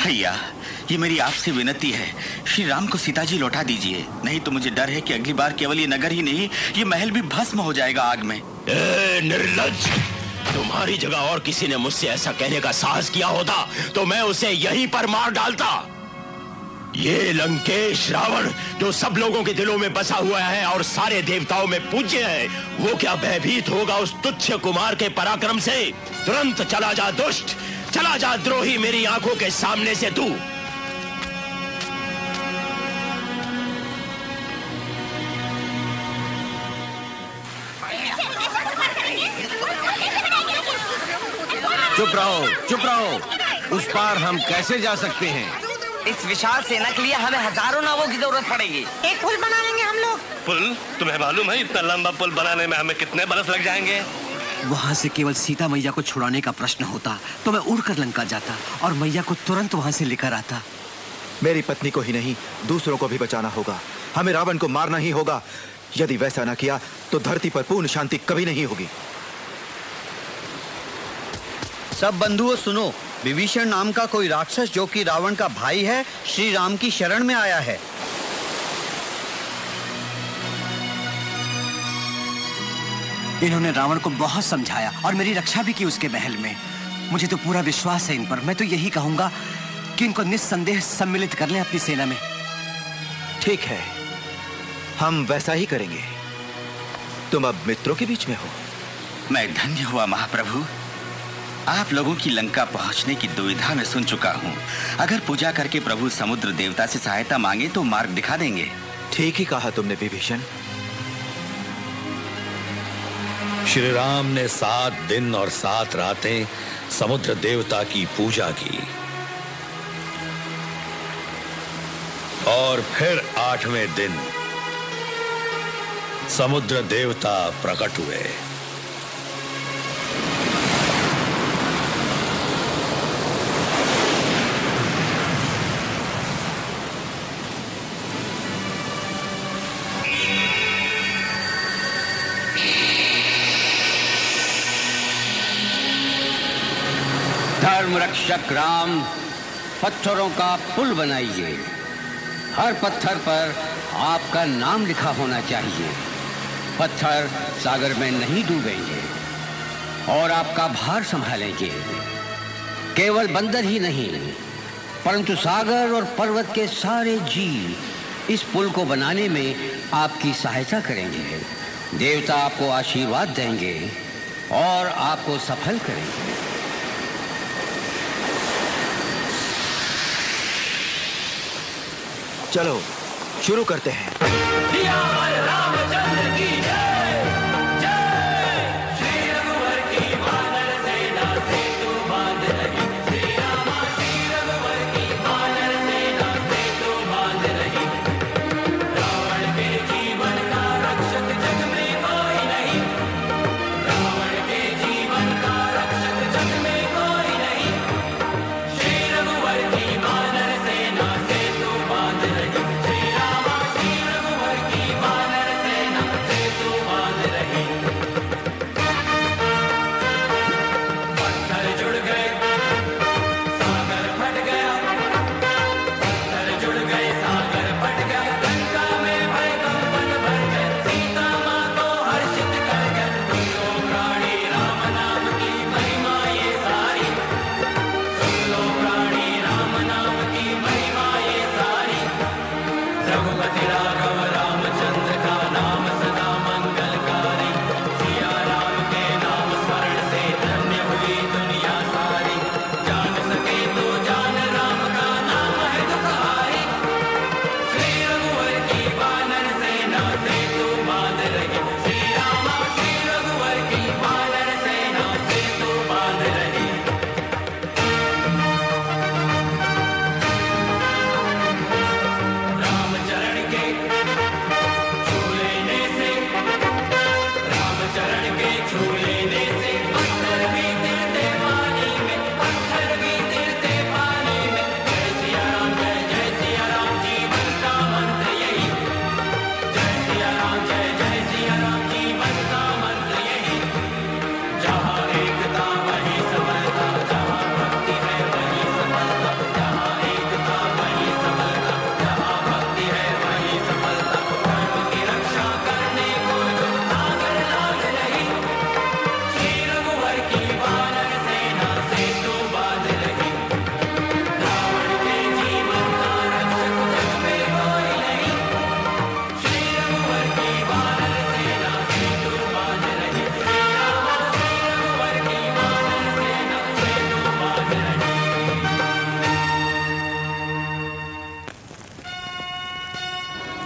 भैया, ये मेरी आपसे विनती है, श्री राम को सीता जी लौटा दीजिए, नहीं तो मुझे डर है कि अगली बार केवल ये नगर ही नहीं, ये महल भी भस्म हो जाएगा आग में। निर्लज्ज, तुम्हारी जगह और किसी ने मुझसे ऐसा कहने का साहस किया होता तो मैं उसे यहीं पर मार डालता। ये लंकेश रावण जो सब लोगों के दिलों में बसा हुआ है और सारे देवताओं में पूज्य है, वो क्या भयभीत होगा उस तुच्छ कुमार के पराक्रम से? तुरंत चला जा दुष्ट, चला जा द्रोही, मेरी आंखों के सामने से तू। चुप रहो, चुप रहो। उस पार हम कैसे जा सकते हैं? इस विशाल सेना के लिए हमें हजारों नावों की जरूरत पड़ेगी। एक पुल बना लेंगे हम लोग। पुल? तुम्हें मालूम है इतना लंबा पुल बनाने में हमें कितने बरस लग जाएंगे? वहाँ से केवल सीता मैया को छुड़ाने का प्रश्न होता तो मैं उड़कर लंका जाता और मैया को तुरंत वहाँ से लेकर आता। मेरी पत्नी को ही नहीं, दूसरों को भी बचाना होगा। हमें रावण को मारना ही होगा। यदि वैसा न किया तो धरती पर पूर्ण शांति कभी नहीं होगी। सब बंधुओं सुनो, विभीषण नाम का कोई राक्षस जो कि रावण का भाई है, श्री राम की शरण में आया है। इन्होंने रावण को बहुत समझाया और मेरी रक्षा भी की उसके महल में। मुझे तो पूरा विश्वास है इन पर। मैं तो यही कहूंगा कि इनको निस्संदेह सम्मिलित कर लें अपनी सेना में। ठीक है, हम वैसा ही करेंगे। तुम अब मित्रों के बीच में हो। मैं धन्य हुआ महाप्रभु। आप लोगों की लंका पहुंचने की दुविधा में सुन चुका हूं। अगर पूजा करके प्रभु समुद्र देवता से सहायता मांगे तो मार्ग दिखा देंगे। ठीक ही कहा तुमने विभीषण। श्री राम ने 7 दिन और 7 रातें समुद्र देवता की पूजा की और फिर 8वें दिन समुद्र देवता प्रकट हुए। धर्म रक्षक राम, पत्थरों का पुल बनाइए। हर पत्थर पर आपका नाम लिखा होना चाहिए। पत्थर सागर में नहीं डूबेंगे और आपका भार संभालेंगे। केवल बंदर ही नहीं, परंतु सागर और पर्वत के सारे जीव इस पुल को बनाने में आपकी सहायता करेंगे। देवता आपको आशीर्वाद देंगे और आपको सफल करेंगे। चलो शुरू करते हैं।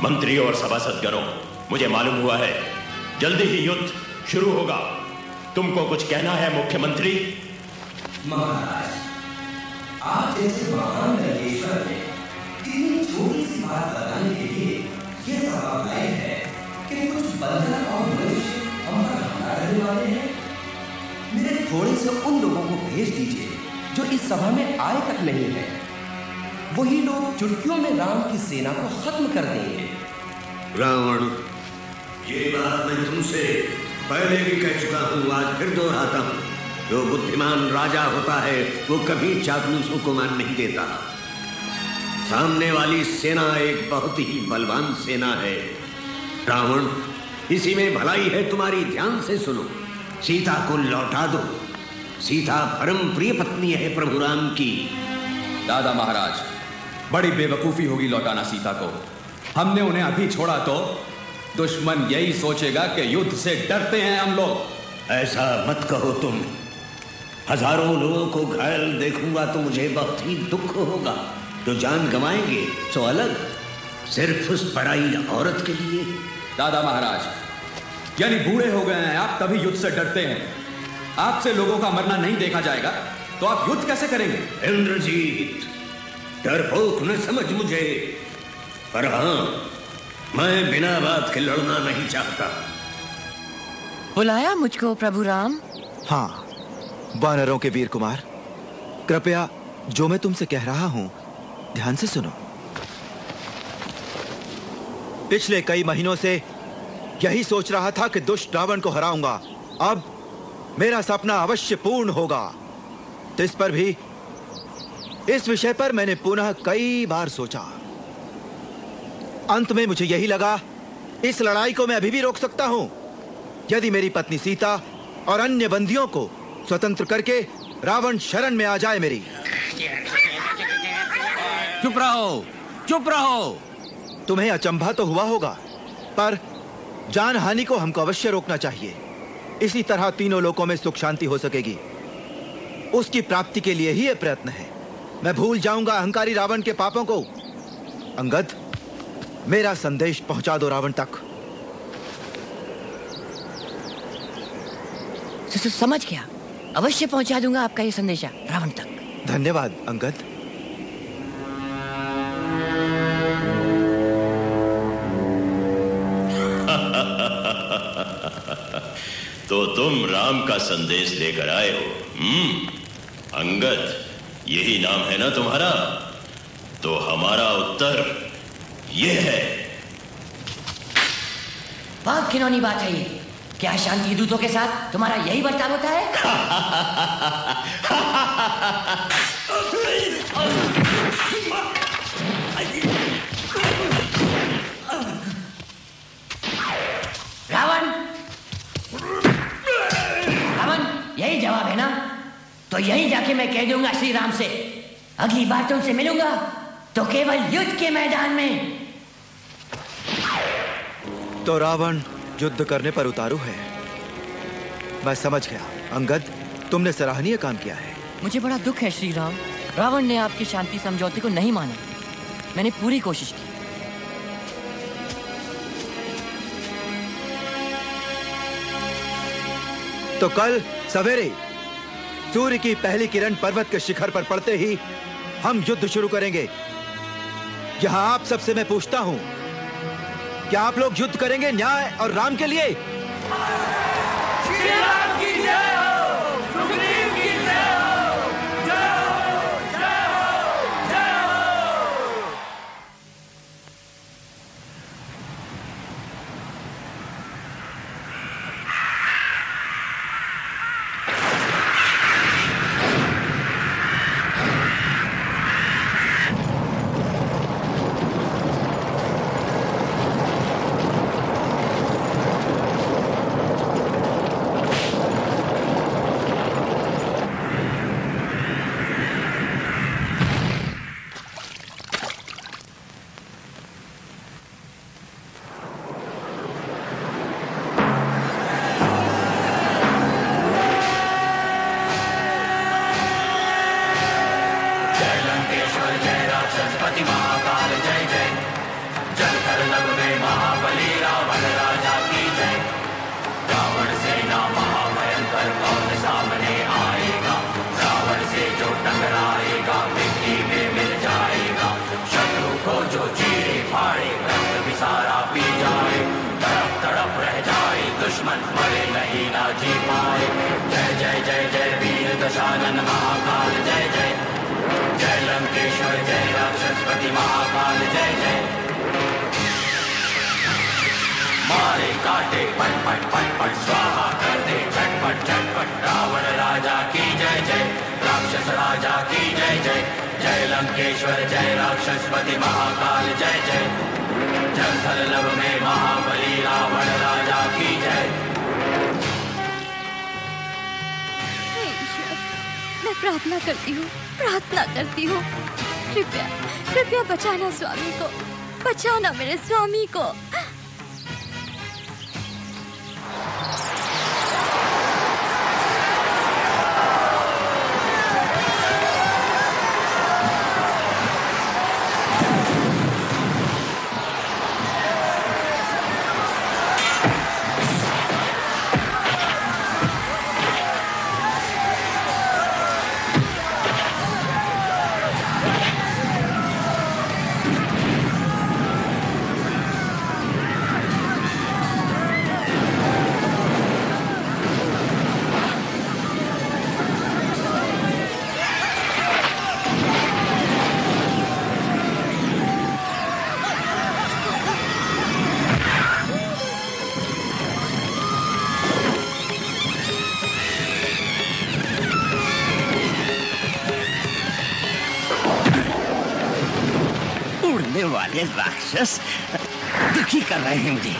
मंत्री और सभासदगणों, मुझे मालूम हुआ है जल्दी ही युद्ध शुरू होगा। तुमको कुछ कहना है मुख्यमंत्री? महाराज, आप जैसे महान नरेश्वर ने इतनी छोटी सी बात बताने के लिए ये सभा बुलाई है कि कुछ बंदर और मनुष्य हम पर हमला करने वाले हैं। मेरे थोड़े से उन लोगों को भेज दीजिए जो इस सभा में आए तक नहीं है। वही लोग चुटकियों में राम की सेना को खत्म कर देंगे। रावण, ये बात मैं तुमसे पहले भी कह चुका हूँ, आज फिर दोहराता हूँ। जो बुद्धिमान राजा होता है वो कभी चापलूसों को मान नहीं देता। सामने वाली सेना एक बहुत ही बलवान सेना है। रावण, इसी में भलाई है तुम्हारी, ध्यान से सुनो। सीता को लौटा दो। सीता परम प्रिय पत्नी है प्रभु राम की। दादा महाराज, बड़ी बेवकूफी होगी लौटाना सीता को। हमने उन्हें अभी छोड़ा तो दुश्मन यही सोचेगा कि युद्ध से डरते हैं हम लोग। ऐसा मत कहो तुम। हजारों लोगों को घायल देखूंगा तो मुझे बहुत ही दुख होगा। जो जान गंवाएंगे सो अलग, सिर्फ उस पराई औरत के लिए। दादा महाराज, यानी बूढ़े हो गए हैं आप तभी युद्ध से डरते हैं? आपसे लोगों का मरना नहीं देखा जाएगा तो आप युद्ध कैसे करेंगे? इंद्रजीत, डरपोक न समझ मुझे, पर हां, मैं बिना बात के लड़ना नहीं चाहता। बुलाया मुझको प्रभु राम? हाँ, वानरों के वीर कुमार, कृपया जो मैं तुमसे कह रहा हूं ध्यान से सुनो। पिछले कई महीनों से यही सोच रहा था कि दुष्ट रावण को हराऊंगा। अब मेरा सपना अवश्य पूर्ण होगा। तो इस विषय पर मैंने पुनः कई बार सोचा। अंत में मुझे यही लगा, इस लड़ाई को मैं अभी भी रोक सकता हूं यदि मेरी पत्नी सीता और अन्य बंदियों को स्वतंत्र करके रावण शरण में आ जाए मेरी। चुप रहो, चुप रहो। तुम्हें अचंभा तो हुआ होगा, पर जान हानि को हमको अवश्य रोकना चाहिए। इसी तरह तीनों लोकों में सुख शांति हो सकेगी। उसकी प्राप्ति के लिए ही यह प्रयत्न है। मैं भूल जाऊंगा अहंकारी रावण के पापों को। अंगद, मेरा संदेश पहुंचा दो रावण तक। समझ गया, अवश्य पहुंचा दूंगा आपका ये संदेशा रावण तक। धन्यवाद अंगद। तो तुम राम का संदेश लेकर आए हो? अंगद, यही नाम है ना तुम्हारा? तो हमारा उत्तर ये है। बहुत घिनौनी बात है ये। क्या शांति दूतों के साथ तुम्हारा यही बर्ताव होता है? रावण, रावण, यही जवाब है ना? तो यही जाके मैं कह दूंगा श्री राम से, अगली बार तुमसे मिलूंगा तो केवल युद्ध के मैदान में। तो रावण युद्ध करने पर उतारू है। मैं समझ गया अंगद, तुमने सराहनीय काम किया है। मुझे बड़ा दुख है श्री राम, रावण ने आपकी शांति समझौते को नहीं माना। मैंने पूरी कोशिश की। तो कल सवेरे सूर्य की पहली किरण पर्वत के शिखर पर पड़ते ही हम युद्ध शुरू करेंगे। यहां आप सबसे मैं पूछता हूं, क्या आप लोग युद्ध करेंगे न्याय और राम के लिए? श्री राम की जय हो, सुग्रीव की जय हो, जय हो, जय हो, जय हो। जलथल नभ में महाबली रावण राजा की जय। रावण सेना महाभयंकर कौन सामने आएगा, रावण से जो टकराएगा मिट्टी में मिल जाएगा। शत्रु को जो चीरे फाड़े रक्त भी सारा पी जाए, तड़प तड़प रह जाए दुश्मन मरे नहीं ना जी पाए। जय जय जय जय वीर दशानन महाकाल जय जय। जय लंकेश्वर जय राक्षसपति महाकाल जय जय। मारे काटे पट पट पट पट स्वाहा कर दे झटपट झटपट। रावण राजा की जय जय, राक्षस राजा की जय जय। जय लंकेश्वर जय राक्षसपति महाकाल जय जय। जलथल नभ में महाबली रावण राजा की जय। मैं प्रार्थना करती हूँ, कृपया कृपया बचाना स्वामी को, बचाना मेरे स्वामी को। वाले राक्षस दुखी कर रहे हैं मुझे।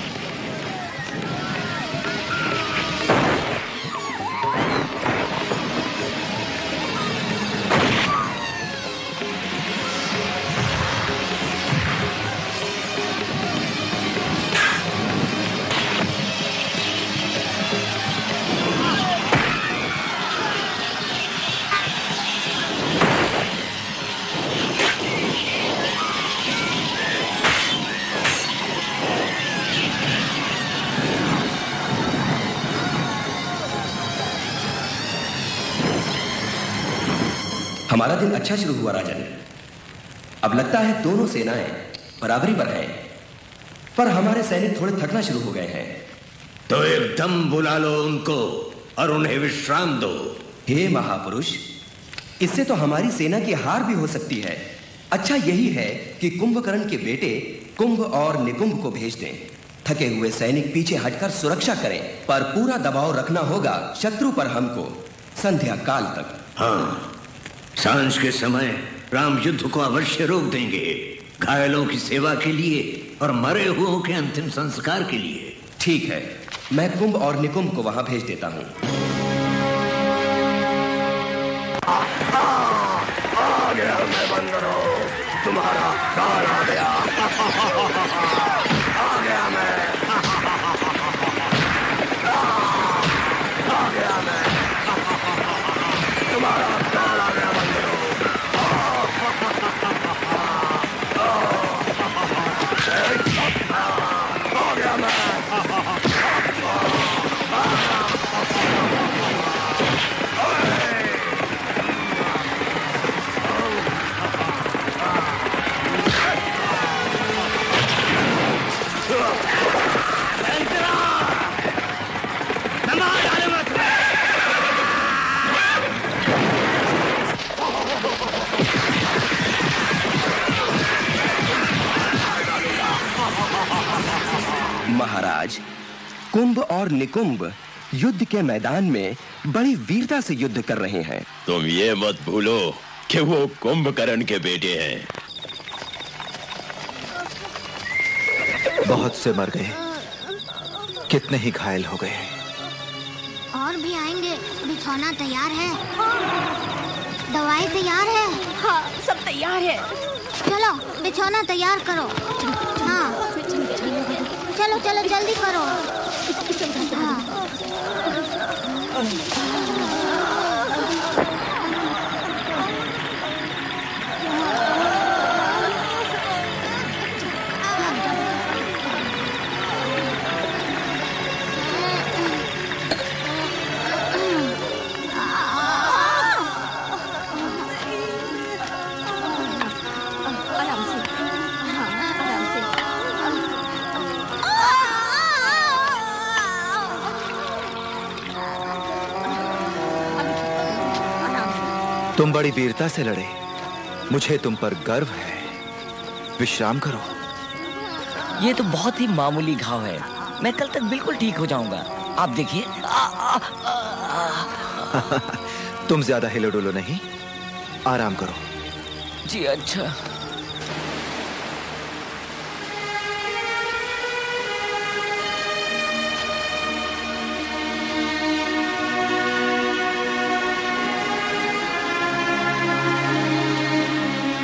हमारा दिन अच्छा शुरू हुआ राजन। अब लगता है दोनों सेनाएं बराबरी पर हैं, पर हमारे सैनिक थोड़े थकना शुरू हो गए हैं। तो एकदम बुला लो उनको और उन्हें विश्राम दो। हे महापुरुष, इससे तो हमारी सेना की हार भी हो सकती है। अच्छा यही है कि कुंभकर्ण के बेटे कुंभ और निकुंभ को भेज दें। थके हुए सैनिक पीछे हटकर सुरक्षा करें, पर पूरा दबाव रखना होगा शत्रु पर हमको संध्या काल तक। हाँ, सांझ के समय राम युद्ध को अवश्य रोक देंगे, घायलों की सेवा के लिए और मरे हुओं के अंतिम संस्कार के लिए। ठीक है, मैं कुंभ और निकुंभ को वहां भेज देता हूं। आ गया मैं बंदरों, तुम्हारा काल आ गया। आ गया मैं, आ गया मैं, तुम्हारा काल आ गया बंदरों। आ गया मैं। महाराज, कुंभ और निकुंभ युद्ध के मैदान में बड़ी वीरता से युद्ध कर रहे हैं। तुम ये मत भूलो कि वो कुंभकर्ण के बेटे हैं। बहुत से मर गए, कितने ही घायल हो गए। और भी आएंगे। बिछौना तैयार है, दवाई तैयार है। हाँ, सब तैयार है। चलो बिछौना तैयार करो। हाँ चलो चलो जल्दी करो। हाँ। तुम बड़ी वीरता से लड़े, मुझे तुम पर गर्व है। विश्राम करो। ये तो बहुत ही मामूली घाव है, मैं कल तक बिल्कुल ठीक हो जाऊंगा। आप देखिए। तुम ज्यादा हिलो डुलो नहीं, आराम करो। जी अच्छा।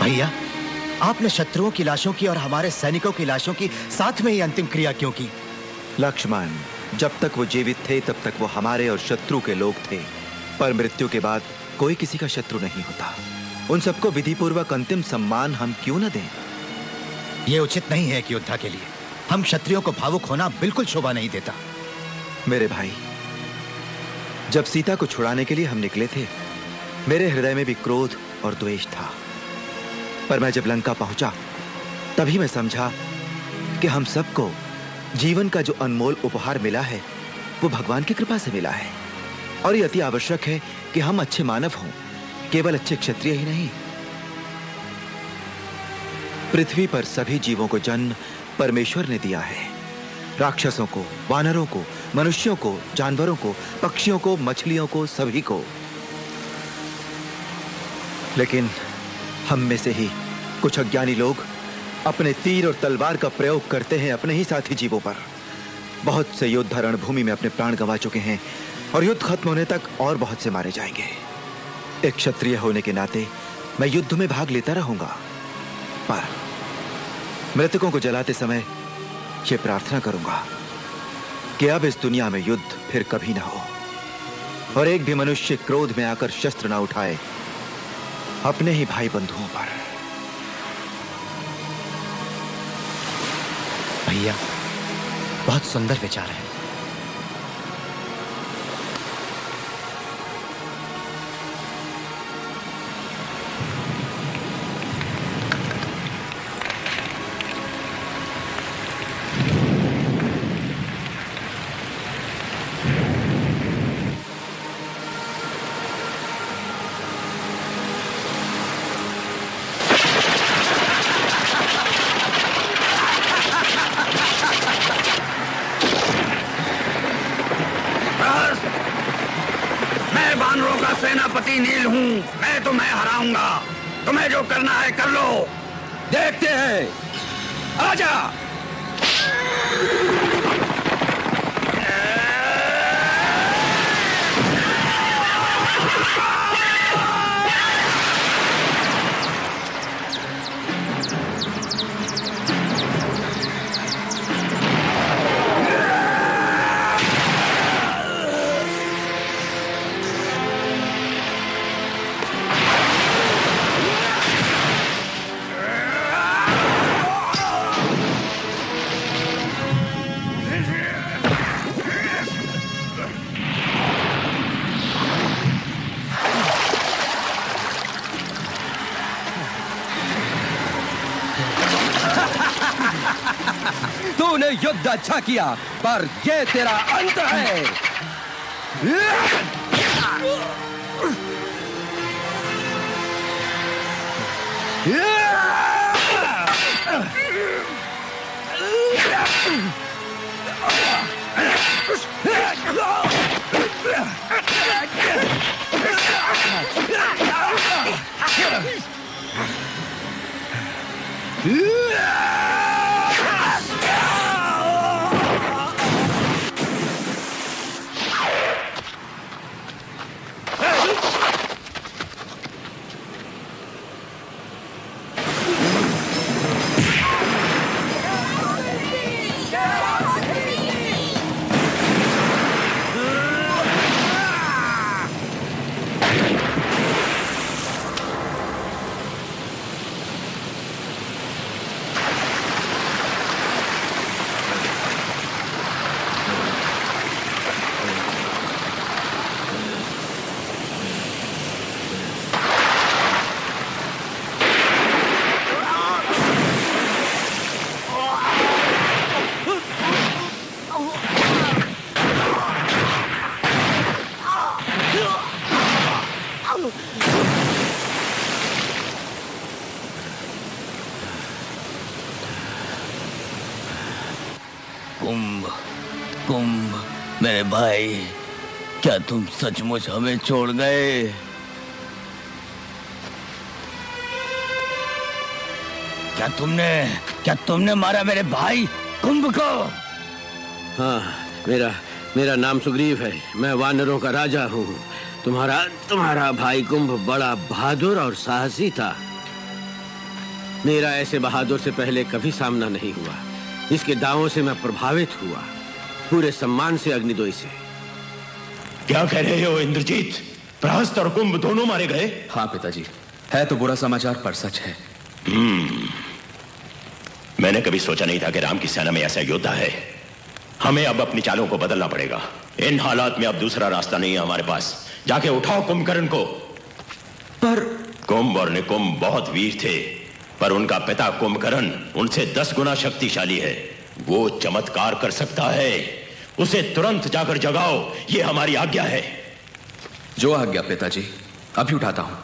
भैया, आपने शत्रुओं की लाशों की और हमारे सैनिकों की लाशों की साथ में ही अंतिम क्रिया क्यों की? लक्ष्मण, जब तक वो जीवित थे तब तक वो हमारे और शत्रु के लोग थे, पर मृत्यु के बाद कोई किसी का शत्रु नहीं होता। उन सबको विधिपूर्वक अंतिम सम्मान हम क्यों न दें? यह उचित नहीं है कि योद्धा के लिए हम क्षत्रियों को भावुक होना बिल्कुल शोभा नहीं देता। मेरे भाई, जब सीता को छुड़ाने के लिए हम निकले थे, मेरे हृदय में भी क्रोध और द्वेष था, पर मैं जब लंका पहुंचा तभी मैं समझा कि हम सबको जीवन का जो अनमोल उपहार मिला है वो भगवान की कृपा से मिला है, और ये अति आवश्यक है कि हम अच्छे मानव हों, केवल अच्छे क्षत्रिय ही नहीं। पृथ्वी पर सभी जीवों को जन्म परमेश्वर ने दिया है, राक्षसों को, वानरों को, मनुष्यों को, जानवरों को, पक्षियों को, मछलियों को, सभी को। लेकिन हम में से ही कुछ अज्ञानी लोग अपने तीर और तलवार का प्रयोग करते हैं अपने ही साथी जीवों पर। बहुत से योद्धा रणभूमि में अपने प्राण गंवा चुके हैं और युद्ध खत्म होने तक और बहुत से मारे जाएंगे। एक क्षत्रिय होने के नाते मैं युद्ध में भाग लेता रहूंगा, पर मृतकों को जलाते समय ये प्रार्थना करूंगा कि अब इस दुनिया में युद्ध फिर कभी ना हो और एक भी मनुष्य क्रोध में आकर शस्त्र ना उठाए अपने ही भाई बंधुओं पर। भैया, बहुत सुंदर विचार है। सेनापति नील हूँ, मैं तुम्हें हराऊंगा। तुम्हें जो करना है कर लो, देखते हैं। आजा। तूने युद्ध अच्छा किया, पर ये तेरा अंत है। कुंभ मेरे भाई, क्या तुम सचमुच हमें छोड़ गए? क्या तुमने मारा मेरे भाई कुंभ को? हाँ, मेरा नाम सुग्रीव है। मैं वानरों का राजा हूँ। तुम्हारा भाई कुंभ बड़ा बहादुर और साहसी था। मेरा ऐसे बहादुर से पहले कभी सामना नहीं हुआ। इसके दावों से मैं प्रभावित हुआ। पूरे सम्मान से अग्निदोई से। क्या कह रहे हो इंद्रजीत? प्रहस्त और कुंभ दोनों मारे गए? हाँ पिताजी, है तो बुरा समाचार पर सच है। मैंने कभी सोचा नहीं था कि राम की सेना में ऐसा योद्धा है। हमें अब अपनी चालों को बदलना पड़ेगा। इन हालात में अब दूसरा रास्ता नहीं है हमारे पास। जाके उठाओ कुंभकर्ण को। पर कुंभ और निकुंभ बहुत वीर थे, पर उनका पिता कुंभकर्ण उनसे 10 गुना शक्तिशाली है। वो चमत्कार कर सकता है। उसे तुरंत जाकर जगाओ। ये हमारी आज्ञा है। जो आज्ञा पिताजी, अभी उठाता हूं।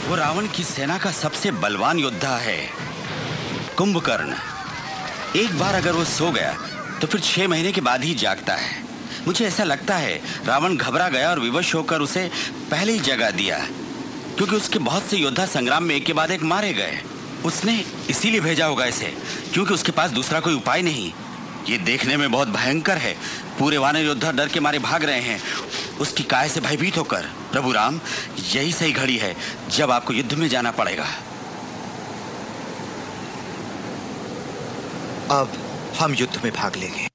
वो रावण की सेना का सबसे बलवान योद्धा है, कुंभकर्ण। एक बार अगर वो सो गया तो फिर 6 महीने के बाद ही जागता है। मुझे ऐसा लगता है रावण घबरा गया और विवश होकर उसे पहले ही जगा दिया, क्योंकि उसके बहुत से योद्धा संग्राम में एक के बाद एक मारे गए। उसने इसीलिए भेजा होगा इसे, क्योंकि उसके पास दूसरा कोई उपाय नहीं। ये देखने में बहुत भयंकर है। पूरे वानर योद्धा डर के मारे भाग रहे हैं, उसकी काय से भयभीत होकर। प्रभु राम, यही सही घड़ी है जब आपको युद्ध में जाना पड़ेगा। अब हम युद्ध में भाग लेंगे।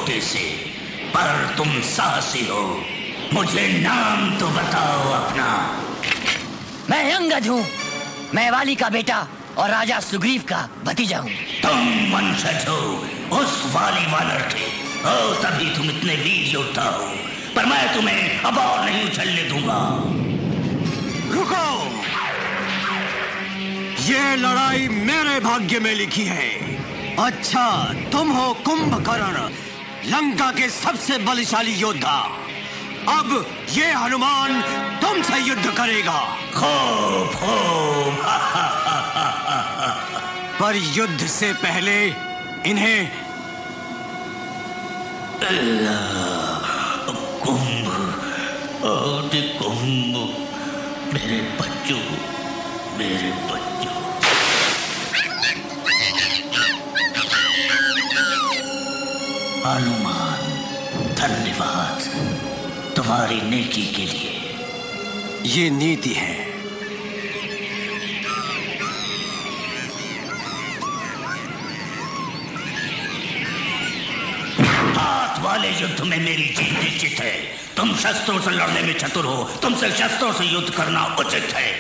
छोटे से, पर तुम साहसी हो। मुझे नाम तो बताओ अपना। मैं अंगद हूँ। मैं वाली का बेटा और राजा सुग्रीव का भतीजा हूँ। तुम वंशज हो उस वाली वानर के। ओ, तभी तुम इतने वीर योद्धा हो, पर मैं तुम्हें अब और नहीं उछलने दूंगा। रुको, ये लड़ाई मेरे भाग्य में लिखी है। अच्छा, तुम हो कुंभकर्ण, लंका के सबसे बलशाली योद्धा। अब ये हनुमान तुमसे युद्ध करेगा। खूब खूब। पर युद्ध से पहले इन्हें कुंभ और कुंभ, मेरे बच्चों, मेरे बच्चों। हनुमान, धन्यवाद तुम्हारी नेकी के लिए। ये नीति है। हाथ वाले युद्ध में मेरी जीत निश्चित है। तुम शस्त्रों से लड़ने में चतुर हो, तुमसे शस्त्रों से युद्ध करना उचित है।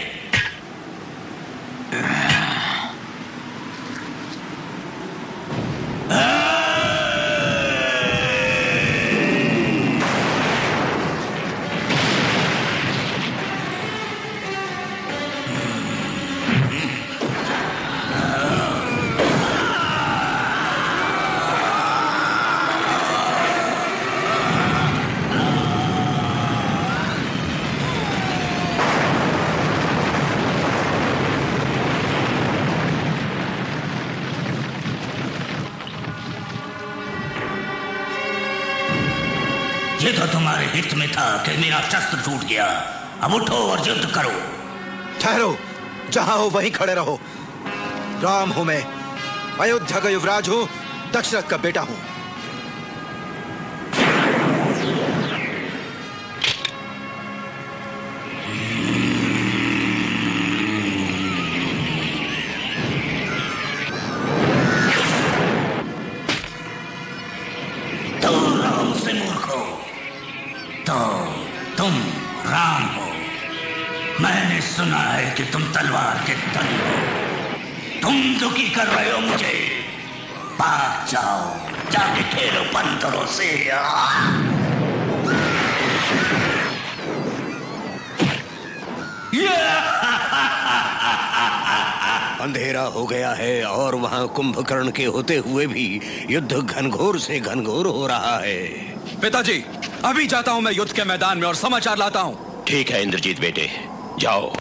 ये तो तुम्हारे हित में था कि मेरा शस्त्र टूट गया। अब उठो और युद्ध करो। ठहरो, जहां हो वहीं खड़े रहो। राम हूं मैं, अयोध्या का युवराज हूं, दशरथ का बेटा हूं। तुम राम हो। मैंने सुना है कि तुम तलवार के धनी हो। तुम दुखी कर रहे हो मुझे। भाग जाओ, जाके खेलो बंदरों से। अंधेरा हो गया है और वहां कुंभकर्ण के होते हुए भी युद्ध घनघोर से घनघोर हो रहा है। पिताजी, अभी जाता हूं मैं युद्ध के मैदान में और समाचार लाता हूं। ठीक है इंद्रजीत बेटे, जाओ।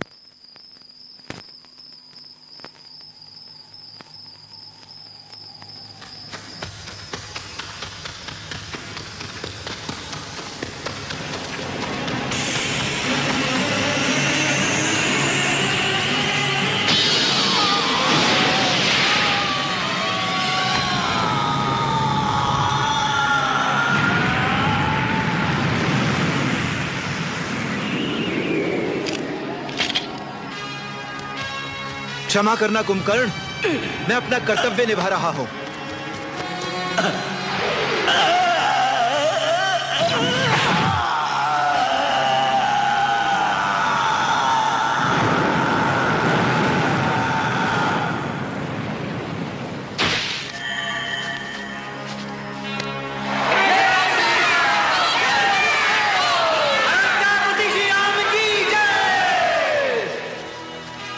क्षमा करना कुंभकर्ण, मैं अपना कर्तव्य निभा रहा हूं।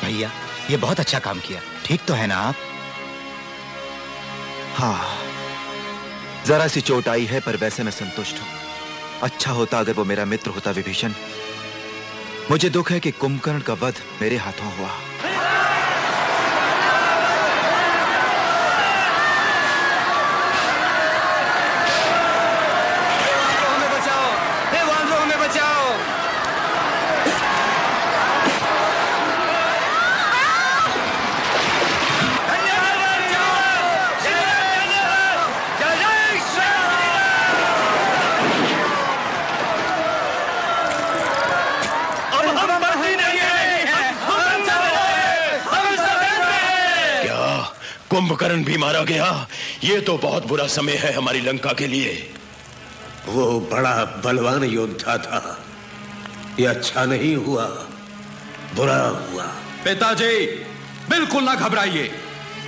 भैया, ये बहुत अच्छा काम किया। ठीक तो है ना आप? हाँ, जरा सी चोट आई है, पर वैसे मैं संतुष्ट हूं। अच्छा होता अगर वो मेरा मित्र होता विभीषण। मुझे दुख है कि कुंभकर्ण का वध मेरे हाथों हुआ। हमें बचाओ, हे वानरों, हमें बचाओ। अब हम बंदी नहीं है। कुंभकर्ण भी मारा गया। ये तो बहुत बुरा समय है हमारी लंका के लिए। वो बड़ा बलवान योद्धा था। ये अच्छा नहीं हुआ, बुरा हुआ। पिताजी, बिल्कुल ना घबराइए,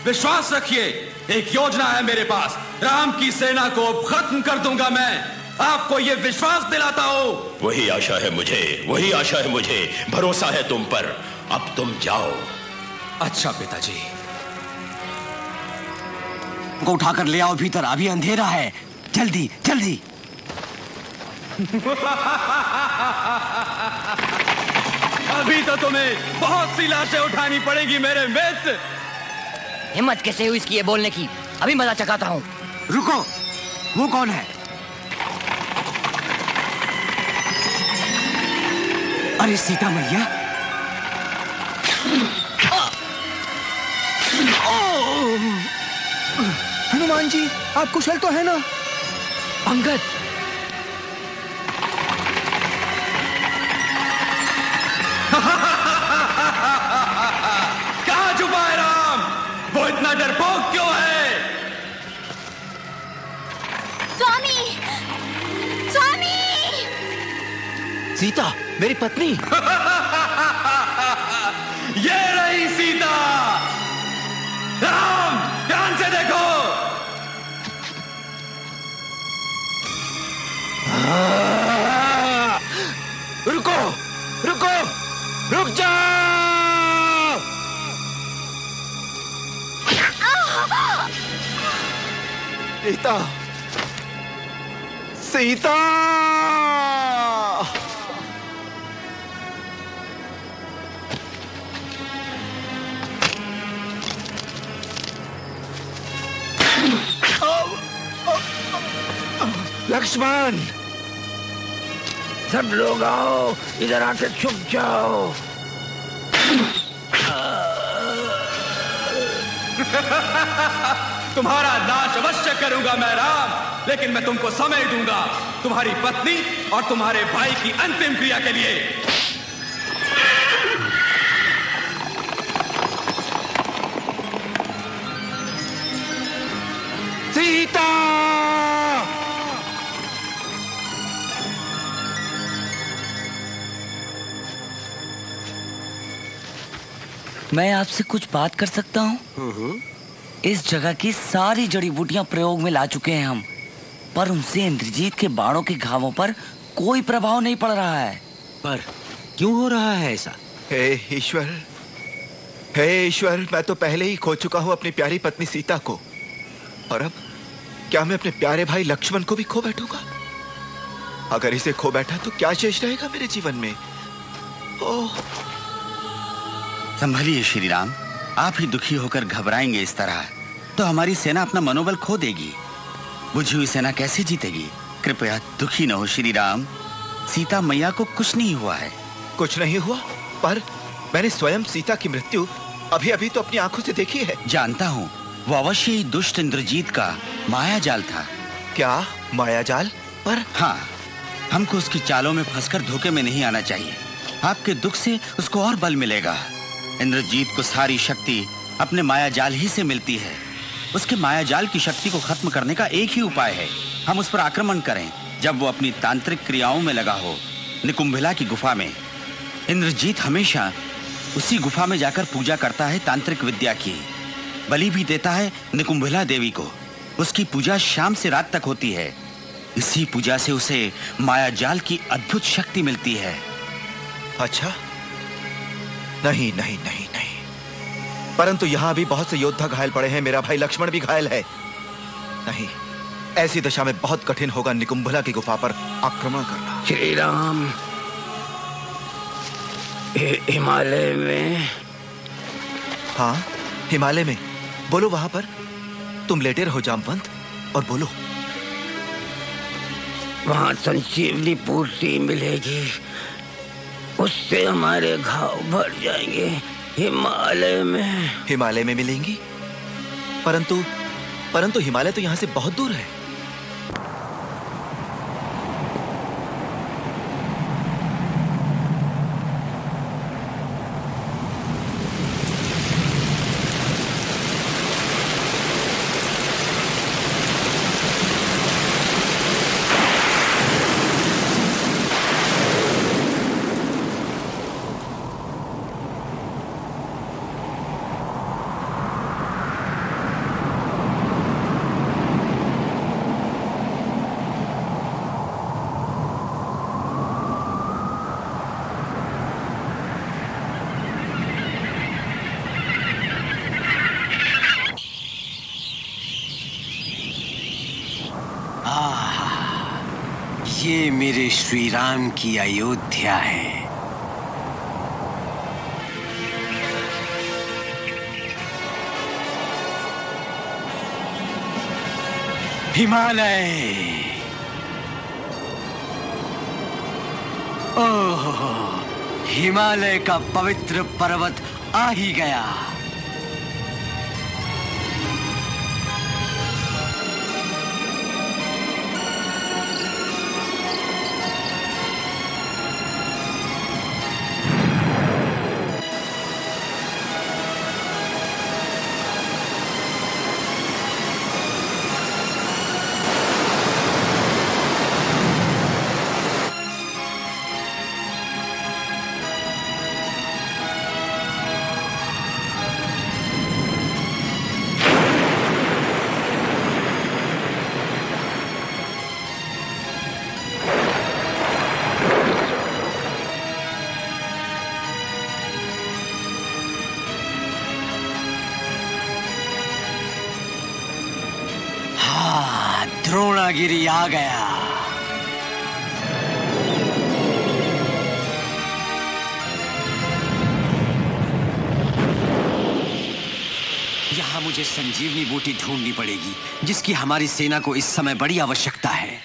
विश्वास रखिए। एक योजना है मेरे पास। राम की सेना को खत्म कर दूंगा मैं। आपको ये विश्वास दिलाता हूं। वही आशा है मुझे, वही आशा है मुझे। भरोसा है तुम पर। अब तुम जाओ। अच्छा पिताजी। को उठाकर ले आओ भीतर, अभी अंधेरा है। जल्दी जल्दी। अभी तो तुम्हें बहुत सी लाशें उठानी पड़ेगी मेरे मित्र। हिम्मत कैसे हुई इसकी ये बोलने की? अभी मजा चखाता हूँ। रुको, वो कौन है? अरे सीता मैया। हनुमान जी, आप कुशल तो है ना? अंगद, कहाँ छुपा है राम? वो इतना डरपोक क्यों है? स्वामी, स्वामी! सीता, मेरी पत्नी। ये रही सीता। राम, ध्यान से देखो। रुको, रुको, रुक जाओ। सीता, सीता। लक्ष्मण, सब लोग आओ, इधर आके छुप जाओ। तुम्हारा नाश अवश्य करूंगा मैं राम, लेकिन मैं तुमको समय दूंगा तुम्हारी पत्नी और तुम्हारे भाई की अंतिम क्रिया के लिए। सीता! मैं आपसे कुछ बात कर सकता हूँ? इस जगह की सारी जड़ी बूटियां प्रयोग में ला चुके हैं हम, पर उनसे इंद्रजीत के बाणों के घावों पर कोई प्रभाव नहीं पड़ रहा है। पर क्यों हो रहा है ऐसा? हे ईश्वर, हे ईश्वर, मैं तो पहले ही खो चुका हूँ अपनी प्यारी पत्नी सीता को, और अब क्या मैं अपने प्यारे भाई लक्ष्मण को भी खो बैठूंगा? अगर इसे खो बैठा तो क्या शेष रहेगा मेरे जीवन में? ओह! संभलिए श्री राम, आप ही दुखी होकर घबराएंगे इस तरह तो हमारी सेना अपना मनोबल खो देगी। बुझी हुई सेना कैसे जीतेगी? कृपया दुखी न हो श्री राम। सीता मैया को कुछ नहीं हुआ है। कुछ नहीं हुआ? पर मैंने स्वयं सीता की मृत्यु अभी अभी तो अपनी आंखों से देखी है। जानता हूँ, वो अवश्य ही दुष्ट इंद्रजीत का माया जाल था। क्या माया जाल? पर हाँ, हमको उसकी चालों में फंसकर धोखे में नहीं आना चाहिए। आपके दुख से उसको और बल मिलेगा। इंद्रजीत को सारी शक्ति अपने माया जाल ही से मिलती है। उसके माया जाल की शक्ति को खत्म करने का एक ही उपाय है, हम उस पर आक्रमण करें जब वो अपनी तांत्रिक क्रियाओं में लगा हो। निकुंभिला की गुफा में इंद्रजीत हमेशा उसी गुफा में जाकर पूजा करता है तांत्रिक विद्या की। बलि भी देता है निकुंभिला देवी को। उसकी पूजा शाम से रात तक होती है। इसी पूजा से उसे माया जाल की अद्भुत शक्ति मिलती है। अच्छा, नहीं नहीं नहीं नहीं, परंतु यहाँ भी बहुत से योद्धा घायल पड़े हैं। मेरा भाई लक्ष्मण भी घायल है। नहीं, ऐसी दशा में बहुत कठिन होगा निकुंभिला की गुफा पर आक्रमण करना। श्री राम, हिमालय में। हाँ, हिमालय में। बोलो वहां पर। तुम लेटे रहो जामवंत और बोलो। वहां संजीवनी पूर्ति मिलेगी, उससे हमारे घाव भर जाएंगे। हिमालय में। हिमालय में मिलेंगी? परंतु हिमालय तो यहाँ से बहुत दूर है। ये मेरे श्री राम की अयोध्या है। हिमालय, ओह, हिमालय का पवित्र पर्वत आ ही गया। द्रोणागिरी आ गया। यहाँ मुझे संजीवनी बूटी ढूंढनी पड़ेगी, जिसकी हमारी सेना को इस समय बड़ी आवश्यकता है।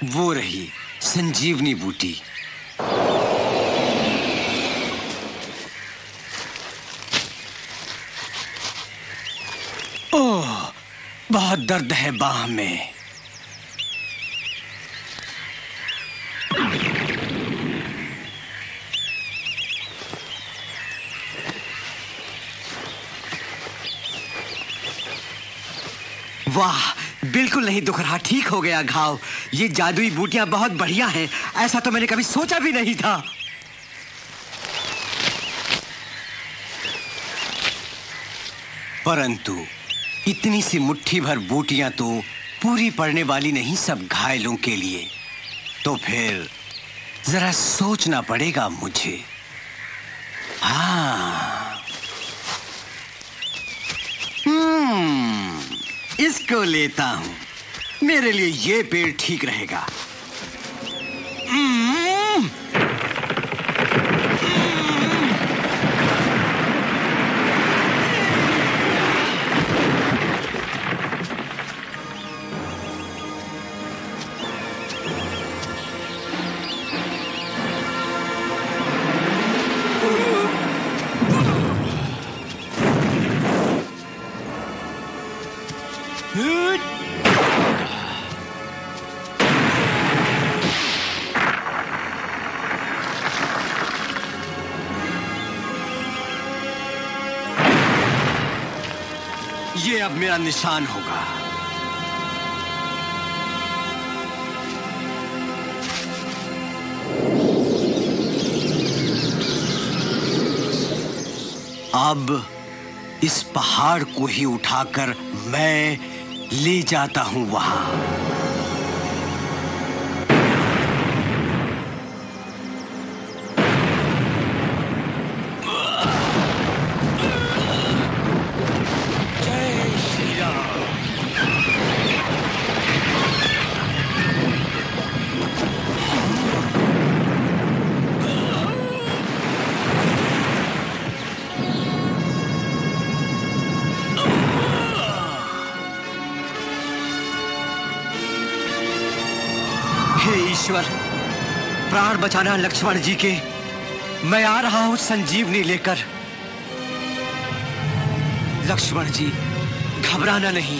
वो रही संजीवनी बूटी। ओह, बहुत दर्द है बाह में। वाह, बिल्कुल नहीं दुख रहा, ठीक हो गया घाव। ये जादुई बूटियां बहुत बढ़िया हैं, ऐसा तो मैंने कभी सोचा भी नहीं था। परंतु इतनी सी मुट्ठी भर बूटियां तो पूरी पड़ने वाली नहीं सब घायलों के लिए। तो फिर जरा सोचना पड़ेगा मुझे। हाँ, इसको लेता हूं। मेरे लिए ये पेड़ ठीक रहेगा। ये अब मेरा निशान होगा। अब इस पहाड़ को ही उठाकर मैं ले जाता हूं वहां। हे ईश्वर, प्राण बचाना लक्ष्मण जी के। मैं आ रहा हूं संजीवनी लेकर। लक्ष्मण जी, घबराना नहीं,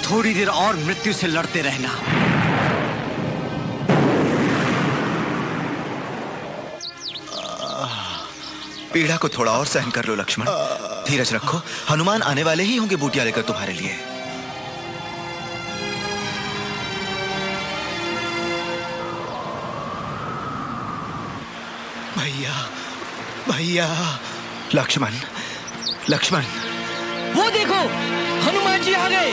थोड़ी देर और मृत्यु से लड़ते रहना। पीड़ा को थोड़ा और सहन कर लो लक्ष्मण। धीरज रखो, हनुमान आने वाले ही होंगे बूटियां लेकर तुम्हारे लिए। भैया, भैया। लक्ष्मण, लक्ष्मण। वो देखो, हनुमान जी आ गए।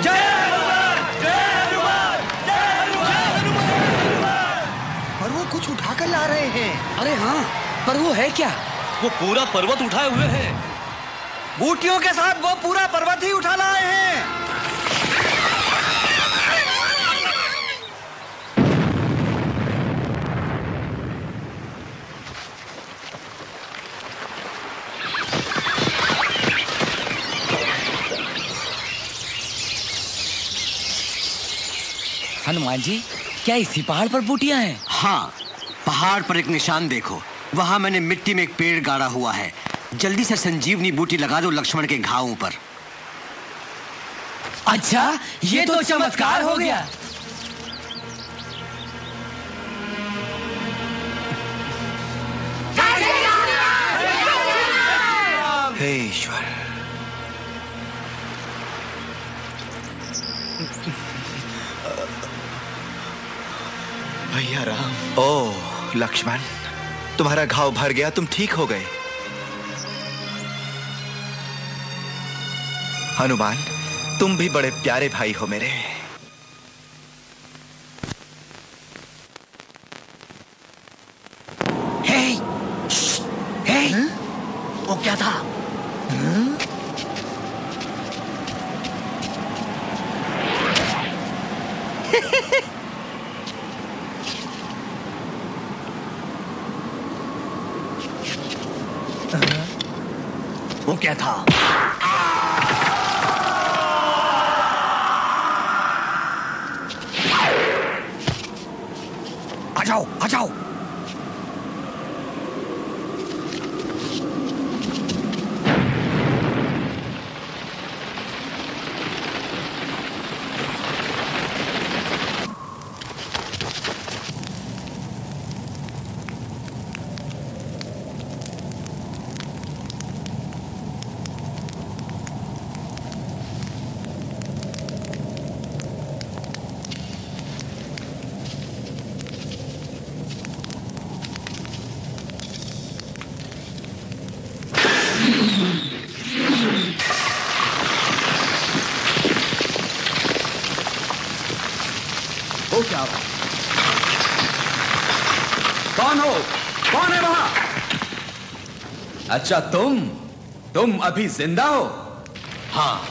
जय हनुमान, जय हनुमान, जय हनुमान, जय हनुमान। और वो कुछ उठाकर ला रहे हैं। अरे हाँ, पर वो है क्या? वो पूरा पर्वत उठाए हुए हैं। बूटियों के साथ वो पूरा पर्वत ही उठा लाए हैं। हनुमान जी, क्या इसी पहाड़ पर बूटियां हैं? हाँ, पहाड़ पर एक निशान देखो, वहां मैंने मिट्टी में एक पेड़ गाड़ा हुआ है। जल्दी से संजीवनी बूटी लगा दो लक्ष्मण के घावों पर। अच्छा, ये तो चमत्कार हो गया। हे ईश्वर, भैया राम। ओह लक्ष्मण, तुम्हारा घाव भर गया, तुम ठीक हो गए। हनुमान, तुम भी बड़े प्यारे भाई हो मेरे। हे, हे, वो क्या था? वो क्या था? आ जाओ, आ जाओ। हो क्या रहा? कौन हो? कौन है वहां? अच्छा, तुम अभी जिंदा हो? हाँ,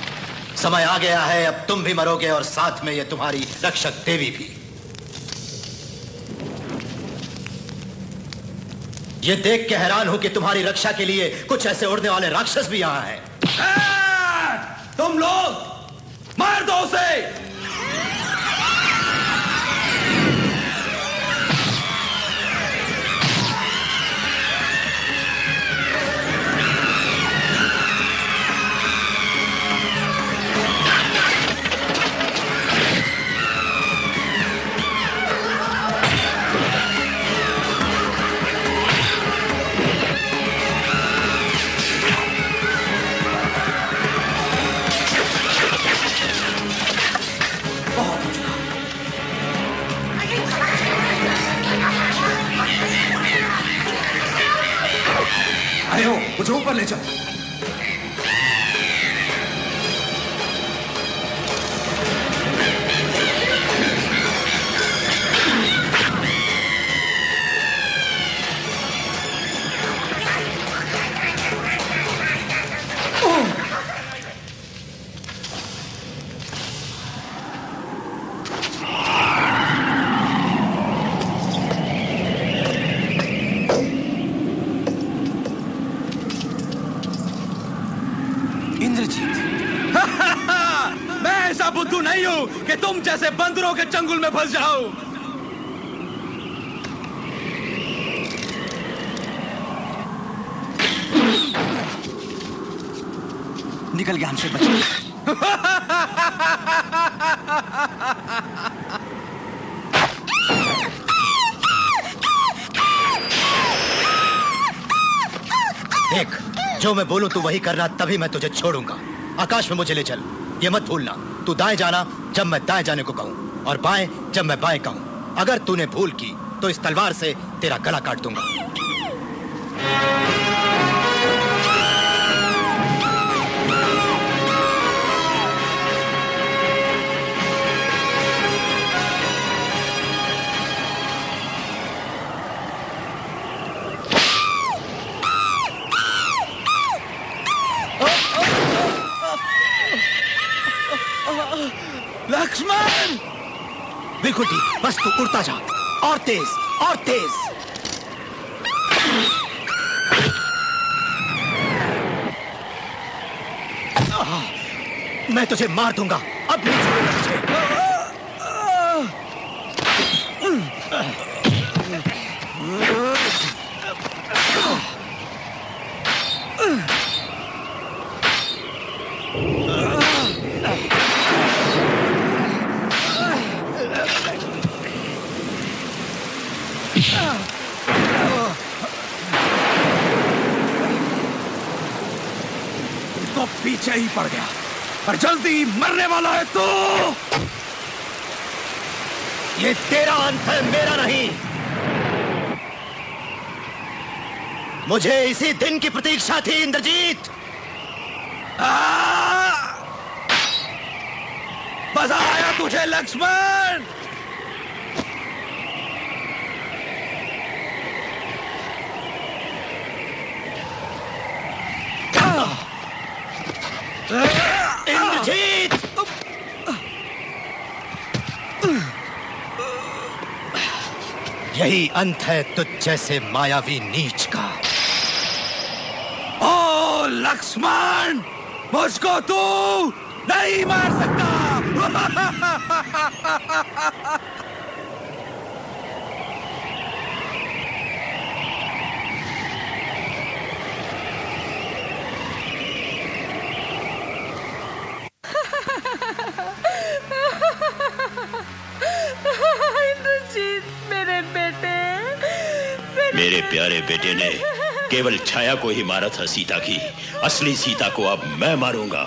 समय आ गया है, अब तुम भी मरोगे और साथ में ये तुम्हारी रक्षक देवी भी। ये देख के हैरान हूं कि तुम्हारी रक्षा के लिए कुछ ऐसे उड़ने वाले राक्षस भी यहां हैं। तुम लोग मार दो उसे! आयो, मुझे ऊपर ले जाओ। मैं ऐसा बुद्धू नहीं हूं कि तुम जैसे बंदरों के चंगुल में फंस जाओ। निकल गया हमसे बच। देख, जो मैं बोलूं तू वही करना, तभी मैं तुझे छोड़ूंगा। आकाश में मुझे ले चल, ये मत भूलना। तू दाएं जाना जब मैं दाएं जाने को कहूं, और बाएं जब मैं बाएं कहूं। अगर तूने भूल की तो इस तलवार से तेरा गला काट दूंगा। लक्ष्मण! बिल्कुल ठीक, बस तू उड़ता जा, और तेज, और तेज। मैं तुझे मार दूंगा, अब नहीं छोड़ूंगा तुझे। तो पीछे ही पड़ गया और जल्दी मरने वाला है तू। ये तेरा अंत है, मेरा नहीं। मुझे इसी दिन की प्रतीक्षा थी इंद्रजीत। मजा आया तुझे लक्ष्मण। इंद्रजीत, यही अंत है तुझ जैसे मायावी नीच का। ओ लक्ष्मण, मुझको तू नहीं मार सकता। इंद्रजीत, मेरे बेटे, मेरे प्यारे बेटे ने केवल छाया को ही मारा था सीता की। असली सीता को अब मैं मारूंगा।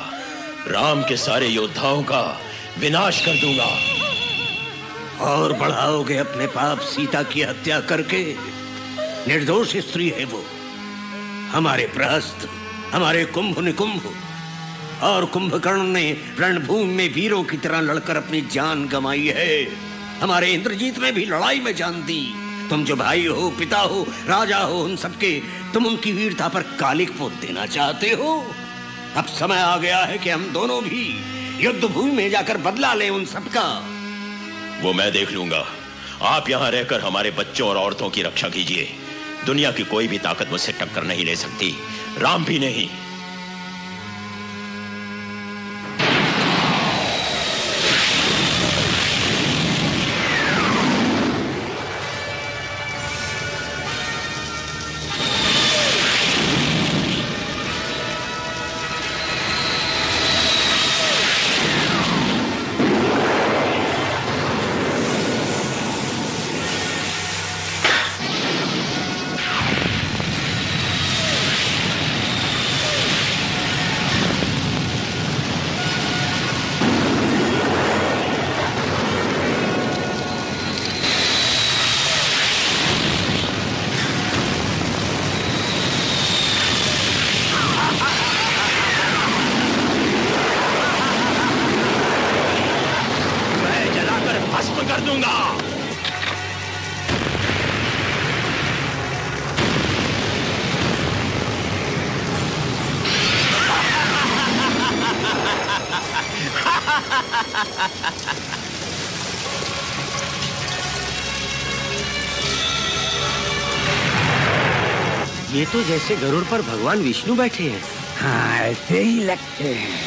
राम के सारे योद्धाओं का विनाश कर दूंगा। और बढ़ाओगे अपने पाप सीता की हत्या करके। निर्दोष स्त्री है वो। हमारे प्रहस्त, हमारे कुंभ निकुंभ और कुंभकर्ण ने रणभूमि में वीरों की तरह लड़कर अपनी जान गंवाई है। हमारे इंद्रजीत में भी लड़ाई में जान दी। तुम जो भाई हो, पिता हो, राजा हो, उन सबके तुम उनकी वीरता पर कालिक पोत देना चाहते हो। अब समय आ गया है कि हम दोनों भी युद्ध भूमि में जाकर बदला लें उन सबका। वो मैं देख लूंगा। आप यहाँ रहकर हमारे बच्चों और औरतों की रक्षा कीजिए। दुनिया की कोई भी ताकत मुझसे टक्कर नहीं ले सकती, राम भी नहीं। कर दूंगा। ये तो जैसे गरुड़ पर भगवान विष्णु बैठे हैं। हाँ, ऐसे ही लगते हैं।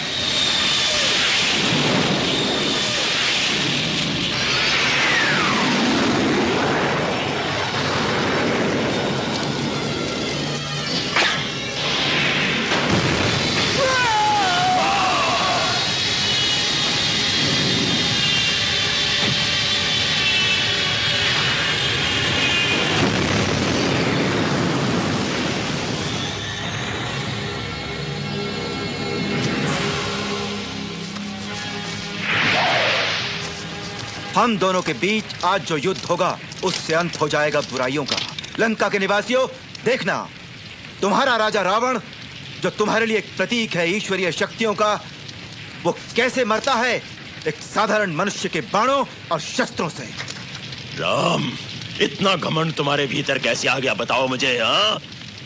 हम दोनों के बीच आज जो युद्ध होगा उससे अंत हो जाएगा बुराइयों का। लंका के निवासियों, देखना, तुम्हारा राजा रावण जो तुम्हारे लिए एक प्रतीक है ईश्वरीय शक्तियों का, वो कैसे मरता है एक साधारण मनुष्य के बाणों और शस्त्रों से। राम, इतना घमंड तुम्हारे भीतर कैसे आ गया बताओ मुझे। हाँ,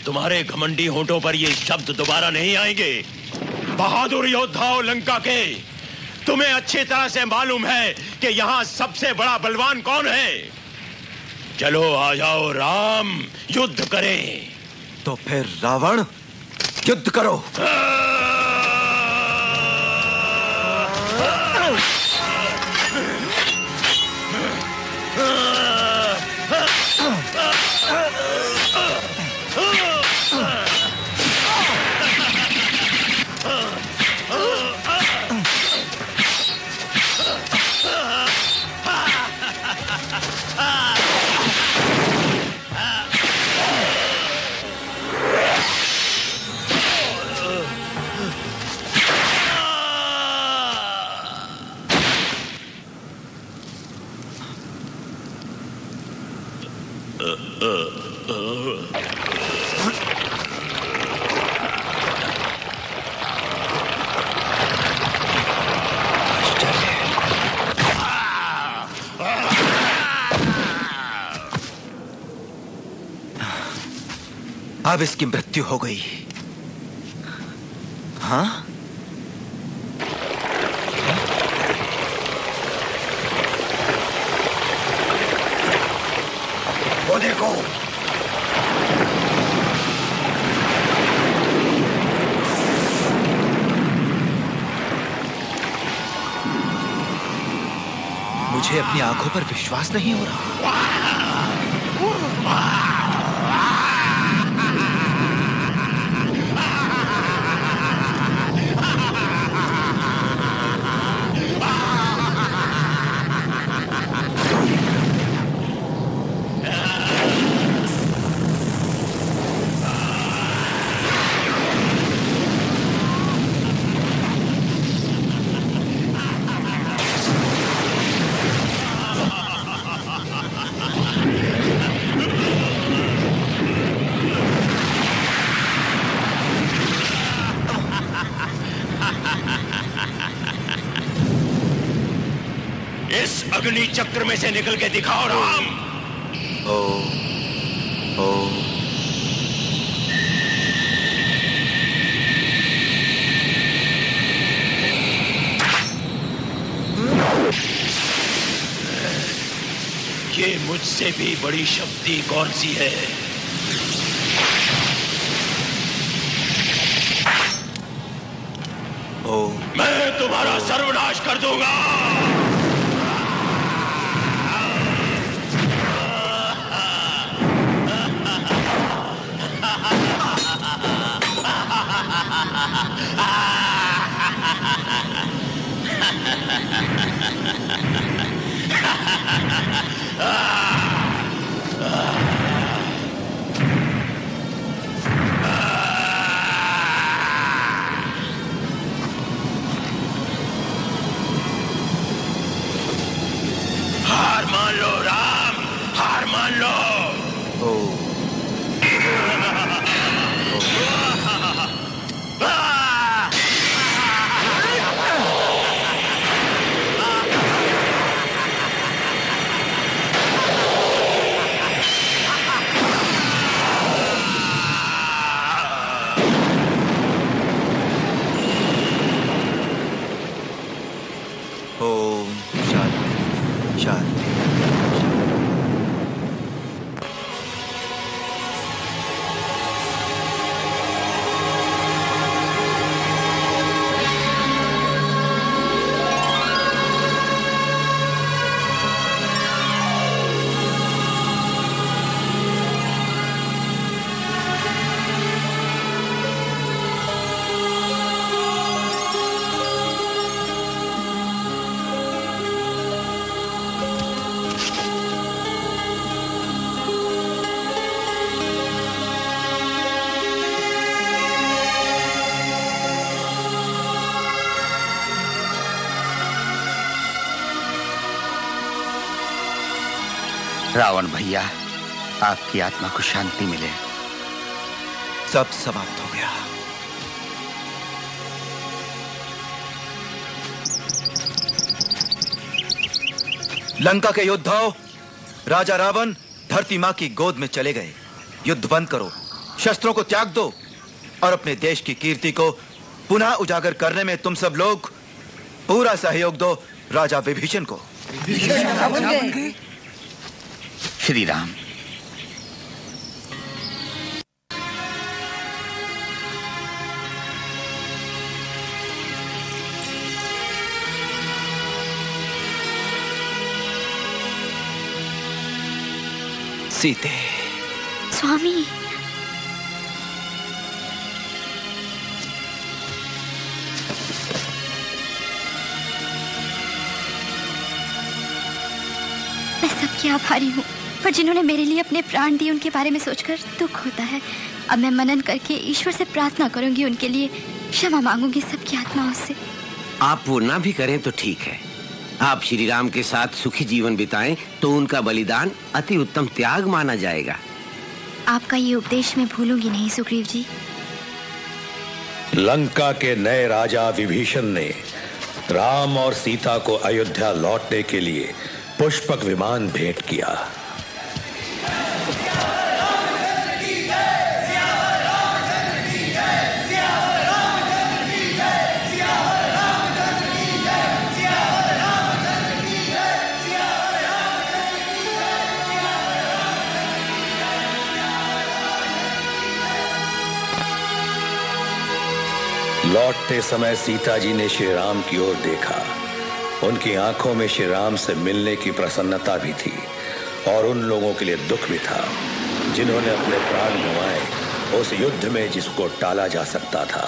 तुम्हारे घमंडी होंठों पर ये शब्द दोबारा नहीं आएंगे। बहादुर योद्धाओं लंका के, तुम्हें अच्छी तरह से मालूम है कि यहाँ सबसे बड़ा बलवान कौन है। चलो आ जाओ राम, युद्ध करें। तो फिर रावण, युद्ध करो। अब इसकी मृत्यु हो गई। हाँ? वो देखो, मुझे अपनी आंखों पर विश्वास नहीं हो रहा। अग्नि चक्र में से निकल के दिखाओ राम। ये मुझसे भी बड़ी शक्ति कौन सी है? मैं तुम्हारा सर्वनाश कर दूंगा। हार मान लो राम, हार मान लो। ओम शांति शांति। रावण भैया, आपकी आत्मा को शांति मिले। सब समाप्त हो गया। लंका के योद्धाओं, राजा रावण धरती मां की गोद में चले गए। युद्ध बंद करो, शस्त्रों को त्याग दो और अपने देश की कीर्ति को पुनः उजागर करने में तुम सब लोग पूरा सहयोग दो राजा विभीषण को। श्री राम, सीते। स्वामी, मैं सबकी आभारी हूँ, पर जिन्होंने मेरे लिए अपने प्राण दिए उनके बारे में सोचकर दुख होता है। अब मैं मनन करके ईश्वर से प्रार्थना करूंगी, उनके लिए क्षमा मांगूंगी सबकी आत्माओं से। आप वो ना भी करें तो ठीक है, आप श्री राम के साथ सुखी जीवन बिताएं तो उनका बलिदान अति उत्तम त्याग माना जाएगा। आपका ये उपदेश मैं भूलूंगी नहीं सुग्रीव जी। लंका के नए राजा विभीषण ने राम और सीता को अयोध्या लौटने के लिए पुष्पक विमान भेंट किया। लौटते समय सीता जी ने श्री राम की ओर देखा। उनकी आंखों में श्री राम से मिलने की प्रसन्नता भी थी और उन लोगों के लिए दुख भी था जिन्होंने अपने प्राण गंवाए उस युद्ध में जिसको टाला जा सकता था।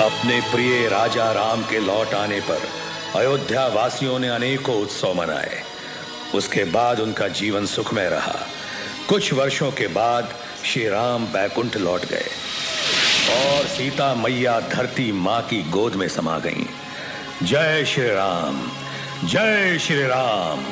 अपने प्रिय राजा राम के लौट आने पर अयोध्या वासियों ने अनेकों उत्सव मनाए। उसके बाद उनका जीवन सुखमय रहा। कुछ वर्षों के बाद श्री राम बैकुंठ लौट गए और सीता मैया धरती मां की गोद में समा गईं। जय श्री राम, जय श्री राम।